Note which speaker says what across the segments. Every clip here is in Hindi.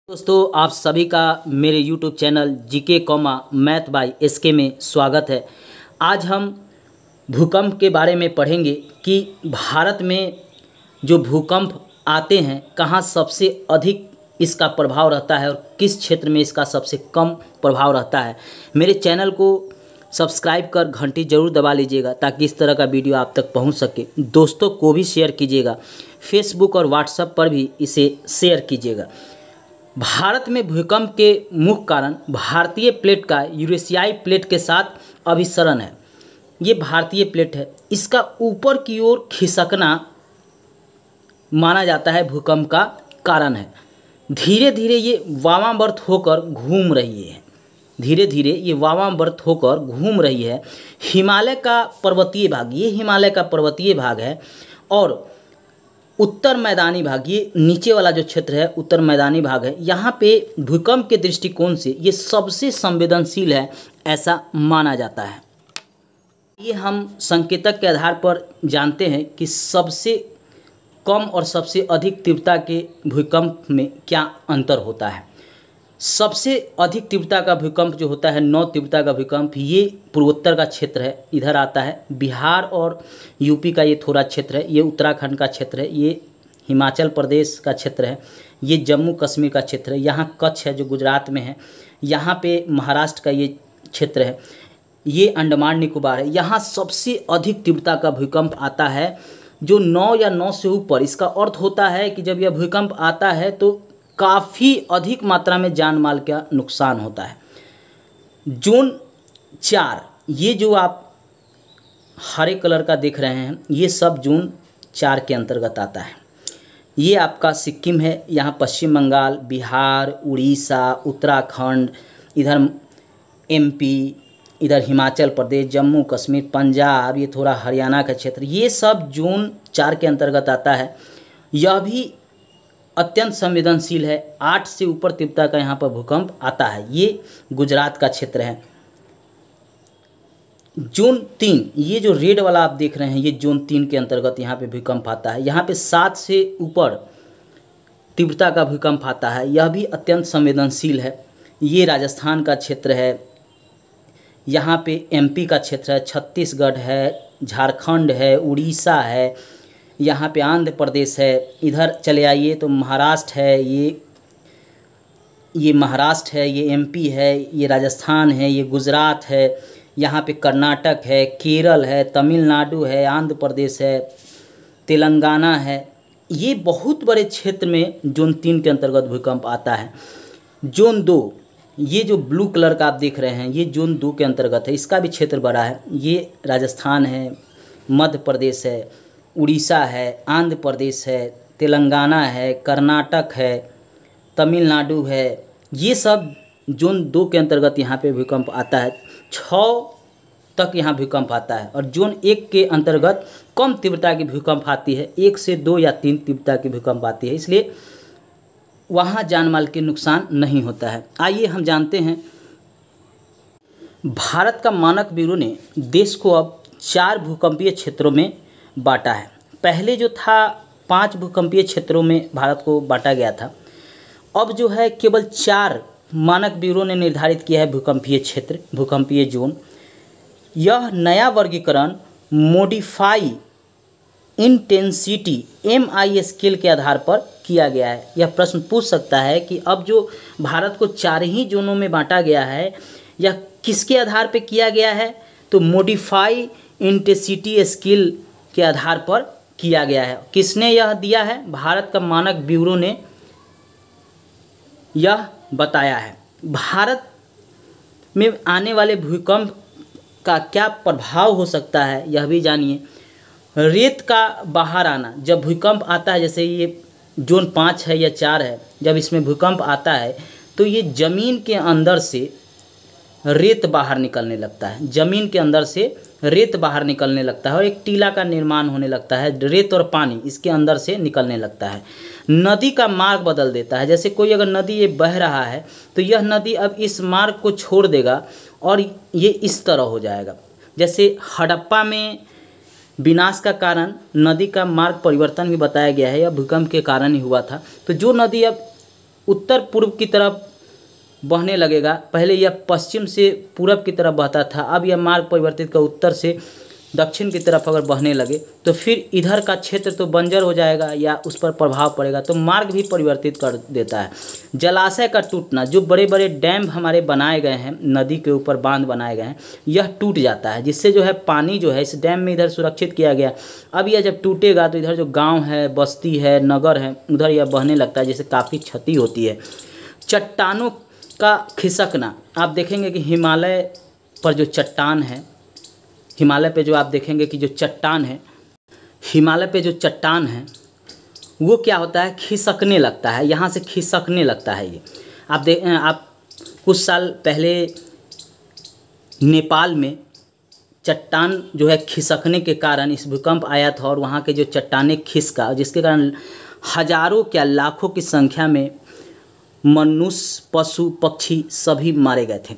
Speaker 1: दोस्तों, आप सभी का मेरे YouTube channel GK comma math by SK में स्वागत है। आज हम भूकंप के बारे में पढ़ेंगे कि भारत में जो भूकंप आते हैं कहाँ सबसे अधिक इसका प्रभाव रहता है और किस क्षेत्र में इसका सबसे कम प्रभाव रहता है। मेरे चैनल को सब्सक्राइब कर घंटी ज़रूर दबा लीजिएगा ताकि इस तरह का वीडियो आप तक पहुंच सके। दोस्तों को भी शेयर कीजिएगा, फेसबुक और व्हाट्सएप पर भी इसे शेयर कीजिएगा। भारत में भूकंप के मुख्य कारण भारतीय प्लेट का यूरेशियाई प्लेट के साथ अभिसरण है। ये भारतीय प्लेट है, इसका ऊपर की ओर खिसकना माना जाता है भूकंप का कारण है। धीरे धीरे ये वामावर्त होकर घूम रही है। धीरे धीरे ये वामावर्त होकर घूम रही है। हिमालय का पर्वतीय भाग, ये हिमालय का पर्वतीय भाग है और उत्तर मैदानी भाग, ये नीचे वाला जो क्षेत्र है उत्तर मैदानी भाग है। यहाँ पे भूकंप के दृष्टिकोण से ये सबसे संवेदनशील है ऐसा माना जाता है। ये हम संकेतक के आधार पर जानते हैं कि सबसे कम और सबसे अधिक तीव्रता के भूकंप में क्या अंतर होता है। सबसे अधिक तीव्रता का भूकंप जो होता है 9 तीव्रता का भूकंप, ये पूर्वोत्तर का क्षेत्र है, इधर आता है। बिहार और यूपी का ये थोड़ा क्षेत्र है, ये उत्तराखंड का क्षेत्र है, ये हिमाचल प्रदेश का क्षेत्र है, ये जम्मू कश्मीर का क्षेत्र है, यहाँ कच्छ है जो गुजरात में है, यहाँ पे महाराष्ट्र का ये क्षेत्र है, ये अंडमान निकोबार है। यहाँ सबसे अधिक तीव्रता का भूकंप आता है जो 9 या 9 से ऊपर। इसका अर्थ होता है कि जब यह भूकंप आता है तो काफ़ी अधिक मात्रा में जान माल का नुकसान होता है। जोन 4, ये जो आप हरे कलर का देख रहे हैं ये सब जोन 4 के अंतर्गत आता है। ये आपका सिक्किम है, यहाँ पश्चिम बंगाल, बिहार, उड़ीसा, उत्तराखंड, इधर एमपी, इधर हिमाचल प्रदेश, जम्मू कश्मीर, पंजाब, ये थोड़ा हरियाणा का क्षेत्र, ये सब जोन 4 के अंतर्गत आता है। यह भी अत्यंत संवेदनशील है। 8 से ऊपर तीव्रता का यहाँ पर भूकंप आता है। ये गुजरात का क्षेत्र है। जोन 3, ये जो रेड वाला आप देख रहे हैं ये जोन 3 के अंतर्गत यहाँ पे भूकंप आता है। यहाँ पे 7 से ऊपर तीव्रता का भूकंप आता है। यह भी अत्यंत संवेदनशील है। ये राजस्थान का क्षेत्र है, यहाँ पे एमपी का क्षेत्र है, छत्तीसगढ़ है, झारखंड है, उड़ीसा है, यहाँ पे आंध्र प्रदेश है। इधर चले आइए तो महाराष्ट्र है, ये महाराष्ट्र है, ये एमपी है, ये राजस्थान है, ये गुजरात है, यहाँ पे कर्नाटक है, केरल है, तमिलनाडु है, आंध्र प्रदेश है, तेलंगाना है। ये बहुत बड़े क्षेत्र में जोन 3 के अंतर्गत भूकंप आता है। जोन 2, ये जो ब्लू कलर का आप देख रहे हैं ये जोन 2 के अंतर्गत है। इसका भी क्षेत्र बड़ा है। ये राजस्थान है, मध्य प्रदेश है, उड़ीसा है, आंध्र प्रदेश है, तेलंगाना है, कर्नाटक है, तमिलनाडु है। ये सब जोन 2 के अंतर्गत यहाँ पे भूकंप आता है। 6 तक यहाँ भूकंप आता है और जोन 1 के अंतर्गत कम तीव्रता की भूकंप आती है। 1 से 2 या 3 तीव्रता की भूकंप आती है, इसलिए वहाँ जान माल के नुकसान नहीं होता है। आइए हम जानते हैं। भारत का मानक ब्यूरो ने देश को अब 4 भूकंपीय क्षेत्रों में बांटा है। पहले जो था 5 भूकंपीय क्षेत्रों में भारत को बांटा गया था। अब जो है केवल 4 मानक ब्यूरो ने निर्धारित किया है भूकंपीय क्षेत्र, भूकंपीय जोन। यह नया वर्गीकरण मॉडिफाई इंटेंसिटी MI स्केल के आधार पर किया गया है। यह प्रश्न पूछ सकता है कि अब जो भारत को 4 ही जोनों में बांटा गया है यह किसके आधार पर किया गया है, तो मॉडिफाई इंटेंसिटी स्केल के आधार पर किया गया है। किसने यह दिया है? भारत का मानक ब्यूरो ने यह बताया है। भारत में आने वाले भूकंप का क्या प्रभाव हो सकता है यह भी जानिए। रेत का बाहर आना, जब भूकंप आता है, जैसे ये जोन 5 है या 4 है, जब इसमें भूकंप आता है तो ये ज़मीन के अंदर से रेत बाहर निकलने लगता है। ज़मीन के अंदर से रेत बाहर निकलने लगता है और एक टीला का निर्माण होने लगता है। रेत और पानी इसके अंदर से निकलने लगता है। नदी का मार्ग बदल देता है। जैसे कोई अगर नदी ये बह रहा है तो यह नदी अब इस मार्ग को छोड़ देगा और ये इस तरह हो जाएगा। जैसे हड़प्पा में विनाश का कारण नदी का मार्ग परिवर्तन भी बताया गया है, यह भूकंप के कारण ही हुआ था। तो जो नदी अब उत्तर पूर्व की तरफ बहने लगेगा। पहले यह पश्चिम से पूरब की तरफ बहता था, अब यह मार्ग परिवर्तित कर उत्तर से दक्षिण की तरफ अगर बहने लगे तो फिर इधर का क्षेत्र तो बंजर हो जाएगा या उस पर प्रभाव पड़ेगा, तो मार्ग भी परिवर्तित कर देता है। जलाशय का टूटना, जो बड़े बड़े डैम हमारे बनाए गए हैं, नदी के ऊपर बांध बनाए गए हैं, यह टूट जाता है, जिससे जो है पानी जो है इस डैम में इधर सुरक्षित किया गया। अब यह जब टूटेगा तो इधर जो गाँव है, बस्ती है, नगर है, उधर यह बहने लगता है, जिससे काफ़ी क्षति होती है। चट्टानों का खिसकना, आप देखेंगे कि हिमालय पर जो चट्टान है, हिमालय पे जो आप देखेंगे कि जो चट्टान है, हिमालय पे जो चट्टान है वो क्या होता है, खिसकने लगता है, यहाँ से खिसकने लगता है। ये आप कुछ साल पहले नेपाल में चट्टान जो है खिसकने के कारण इस भूकंप आया था और वहाँ के जो चट्टानें खिसका, जिसके कारण हजारों क्या लाखों की संख्या में मनुष्य, पशु, पक्षी सभी मारे गए थे।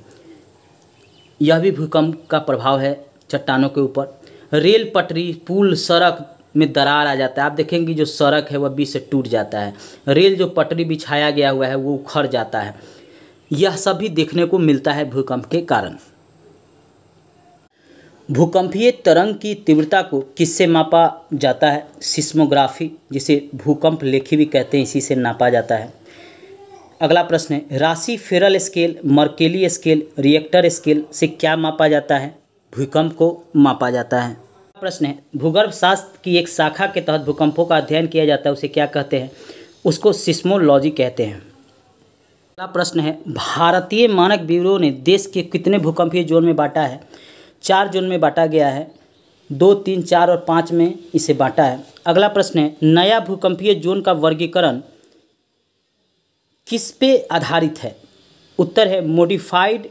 Speaker 1: यह भी भूकंप का प्रभाव है चट्टानों के ऊपर। रेल पटरी, पुल, सड़क में दरार आ जाता है। आप देखेंगे जो सड़क है वह बीच से टूट जाता है, रेल जो पटरी बिछाया गया हुआ है वो उखड़ जाता है। यह सब भी देखने को मिलता है भूकंप के कारण। भूकंपीय तरंग की तीव्रता को किससे मापा जाता है? सिस्मोग्राफी, जिसे भूकंप लेखी भी कहते हैं, इसी से नापा जाता है। अगला प्रश्न है, राशि Feral scale, Mercalli scale, Richter scale से क्या मापा जाता है? भूकंप को मापा जाता है। प्रश्न है, भूगर्भ शास्त्र की एक शाखा के तहत भूकंपों का अध्ययन किया जाता है, उसे क्या कहते हैं? उसको सिस्मोलॉजी कहते हैं। अगला प्रश्न है, भारतीय मानक ब्यूरो ने देश के कितने भूकंपीय जोन में बांटा है? 4 जोन में बांटा गया है, 2, 3, 4 और 5 में इसे बांटा है। अगला प्रश्न है, नया भूकंपीय जोन का वर्गीकरण किस पे आधारित है? उत्तर है मॉडिफाइड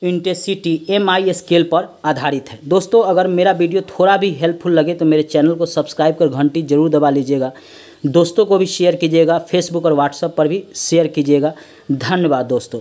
Speaker 1: इंटेंसिटी MI स्केल पर आधारित है। दोस्तों, अगर मेरा वीडियो थोड़ा भी हेल्पफुल लगे तो मेरे चैनल को सब्सक्राइब कर घंटी जरूर दबा लीजिएगा। दोस्तों को भी शेयर कीजिएगा, फेसबुक और व्हाट्सएप पर भी शेयर कीजिएगा। धन्यवाद दोस्तों।